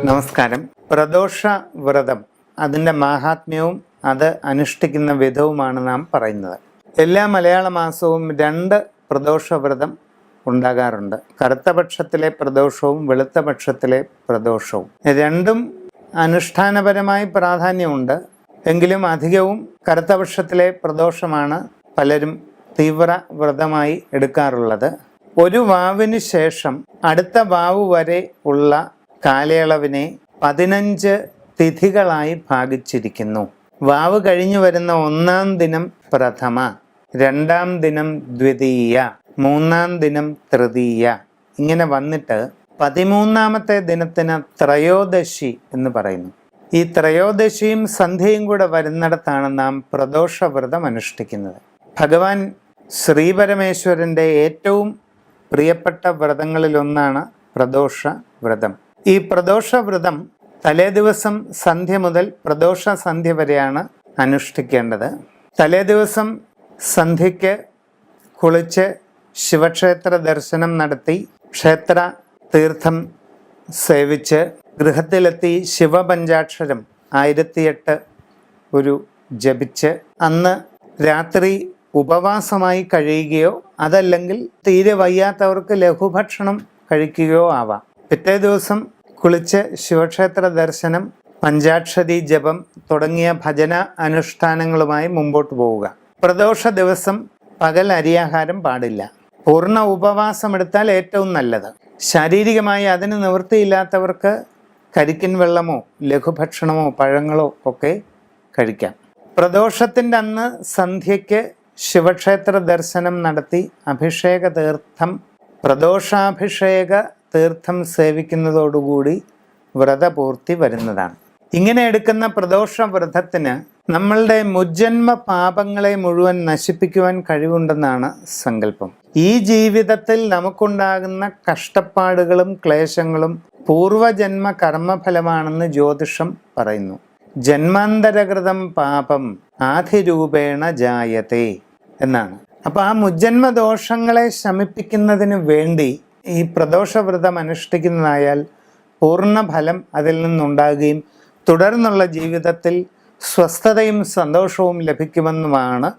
നമസ്കാരം. പ്രദോഷ വ്രതം, അതിൻ്റെ മാഹാത്മ്യവും അത് അനുഷ്ഠിക്കുന്ന വിധവുമാണ് നാം പറയുന്നത്. എല്ലാ മലയാള മാസവും 2 പ്രദോഷ വ്രതം ഉണ്ടാകാറുണ്ട്. കറുത്ത പക്ഷത്തിലെ പ്രദോഷവും വെളുത്ത പക്ഷത്തിലെ പ്രദോഷവും. രണ്ടും അനുഷ്ഠാനപരമായി പ്രാധാന്യമുണ്ട്. എങ്കിലും അധികവും കറുത്ത പക്ഷത്തിലെ പ്രദോഷമാണ് പലരും തീവ്ര വ്രതമായി എടുക്കാറുള്ളത്. ഒരു വാവിന് ശേഷം അടുത്ത വാവ് വരെ ഉള്ള കാലയളവിനെ 15 തിഥികളായി ഭാഗിച്ചിരിക്കുന്നു. വാവ് കഴിഞ്ഞു വരുന്ന 1-ാം ദിനം പ്രഥമ, 2-ാം ദിനം ദ്വിതീയ, 3-ാം ദിനം തൃതീയ, ഇങ്ങനെ വന്നിട്ട് 13-ാമത്തെ ദിനത്തിന് ത്രയോദശി എന്ന് പറയുന്നു. ഈ ത്രയോദശിയും സന്ധ്യയും കൂടെ വരുന്നിടത്താണ് നാം പ്രദോഷവ്രതം അനുഷ്ഠിക്കുന്നത്. ഭഗവാൻ ശ്രീപരമേശ്വരൻ്റെ ഏറ്റവും പ്രിയപ്പെട്ട വ്രതങ്ങളിലൊന്നാണ് പ്രദോഷ വ്രതം. ഈ പ്രദോഷ വ്രതം തലേ ദിവസം സന്ധ്യ മുതൽ പ്രദോഷ സന്ധ്യ വരെയാണ് അനുഷ്ഠിക്കേണ്ടത്. തലേ ദിവസം സന്ധ്യയ്ക്ക് കുളിച്ച് ശിവക്ഷേത്ര ദർശനം നടത്തി ക്ഷേത്ര തീർത്ഥം സേവിച്ച് ഗൃഹത്തിലെത്തി ശിവപഞ്ചാക്ഷരം 1008 ജപിച്ച് അന്ന് രാത്രി ഉപവാസമായി കഴിയുകയോ അതല്ലെങ്കിൽ തീരെ വയ്യാത്തവർക്ക് ലഘുഭക്ഷണം കഴിക്കുകയോ ആവാം. പിറ്റേ ദിവസം കുളിച്ച് ശിവക്ഷേത്ര ദർശനം, പഞ്ചാക്ഷരി ജപം തുടങ്ങിയ ഭജന അനുഷ്ഠാനങ്ങളുമായി മുമ്പോട്ട് പോവുക. പ്രദോഷ ദിവസം പകൽ അരിയാഹാരം പാടില്ല. പൂർണ്ണ ഉപവാസം എടുത്താൽ ഏറ്റവും നല്ലത്. ശാരീരികമായി അതിന് നിവൃത്തിയില്ലാത്തവർക്ക് കരിക്കിൻ വെള്ളമോ ലഘുഭക്ഷണമോ പഴങ്ങളോ ഒക്കെ കഴിക്കാം. പ്രദോഷത്തിൻ്റെ അന്ന് സന്ധ്യയ്ക്ക് ശിവക്ഷേത്ര ദർശനം നടത്തി അഭിഷേക തീർത്ഥം, പ്രദോഷാഭിഷേക തീർത്ഥം സേവിക്കുന്നതോടുകൂടി വ്രതപൂർത്തി വരുന്നതാണ്. ഇങ്ങനെ എടുക്കുന്ന പ്രദോഷ വ്രതത്തിന് നമ്മളുടെ മുജ്ജന്മ പാപങ്ങളെ മുഴുവൻ നശിപ്പിക്കുവാൻ കഴിവുണ്ടെന്നാണ് സങ്കല്പം. ഈ ജീവിതത്തിൽ നമുക്കുണ്ടാകുന്ന കഷ്ടപ്പാടുകളും ക്ലേശങ്ങളും പൂർവജന്മ കർമ്മഫലമാണെന്ന് ജ്യോതിഷം പറയുന്നു. ജന്മാന്തരകൃതം പാപം ആധിരൂപേണ ജായത്തെ എന്നാണ്. അപ്പോൾ ആ മുജ്ജന്മ ദോഷങ്ങളെ ശമിപ്പിക്കുന്നതിന് വേണ്ടി ഈ പ്രദോഷവ്രതം അനുഷ്ഠിക്കുന്നതായാൽ പൂർണ്ണ ഫലം അതിൽ നിന്നുണ്ടാകുകയും തുടർന്നുള്ള ജീവിതത്തിൽ സ്വസ്ഥതയും സന്തോഷവും ലഭിക്കുമെന്നുമാണ്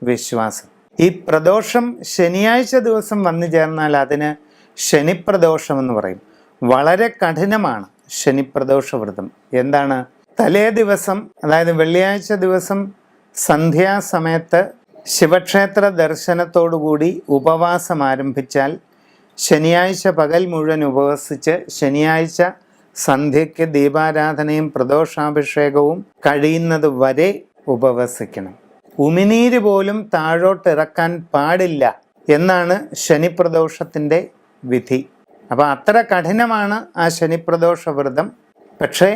വിശ്വാസം. ഈ പ്രദോഷം ശനിയാഴ്ച ദിവസം വന്നു ചേർന്നാൽ അതിന് ശനിപ്രദോഷമെന്ന് പറയും. വളരെ കഠിനമാണ് ശനിപ്രദോഷവ്രതം. എന്താണ്? തലേ ദിവസം, അതായത് വെള്ളിയാഴ്ച ദിവസം സന്ധ്യാസമയത്ത് ശിവക്ഷേത്ര ദർശനത്തോടുകൂടി ഉപവാസം ആരംഭിച്ചാൽ ശനിയാഴ്ച പകൽ മുഴുവൻ ഉപവസിച്ച് ശനിയാഴ്ച സന്ധ്യയ്ക്ക് ദീപാരാധനയും പ്രദോഷാഭിഷേകവും കഴിയുന്നത് വരെ ഉപവസിക്കണം. ഉമിനീര് പോലും താഴോട്ടിറക്കാൻ പാടില്ല എന്നാണ് ശനിപ്രദോഷത്തിൻ്റെ വിധി. അപ്പോൾ അത്ര കഠിനമാണ് ആ ശനിപ്രദോഷ വ്രതം. പക്ഷേ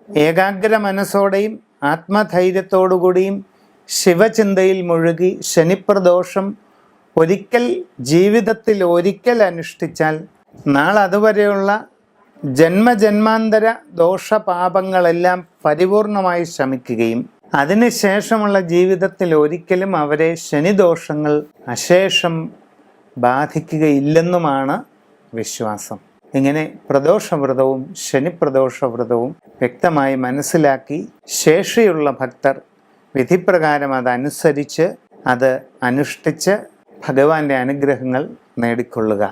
ഏകാഗ്ര മനസ്സോടെയും ആത്മധൈര്യത്തോടുകൂടിയും ശിവചിന്തയിൽ മുഴുകി ശനിപ്രദോഷം ജീവിതത്തിൽ ഒരിക്കൽ അനുഷ്ഠിച്ചാൽ നാളതുവരെയുള്ള ജന്മജന്മാന്തര ദോഷപാപങ്ങളെല്ലാം പരിപൂർണമായി ശമിക്കുകയും അതിനുശേഷമുള്ള ജീവിതത്തിൽ ഒരിക്കലും അവരെ ശനിദോഷങ്ങൾ അശേഷം ബാധിക്കുകയില്ലെന്നുമാണ് വിശ്വാസം. ഇങ്ങനെ പ്രദോഷവ്രതവും ശനിപ്രദോഷവ്രതവും വ്യക്തമായി മനസ്സിലാക്കി ശേഷിയുള്ള ഭക്തർ വിധിപ്രകാരം അതനുസരിച്ച് അത് അനുഷ്ഠിച്ച് ഭഗവാന്റെ അനുഗ്രഹങ്ങൾ നേടിക്കൊള്ളുക.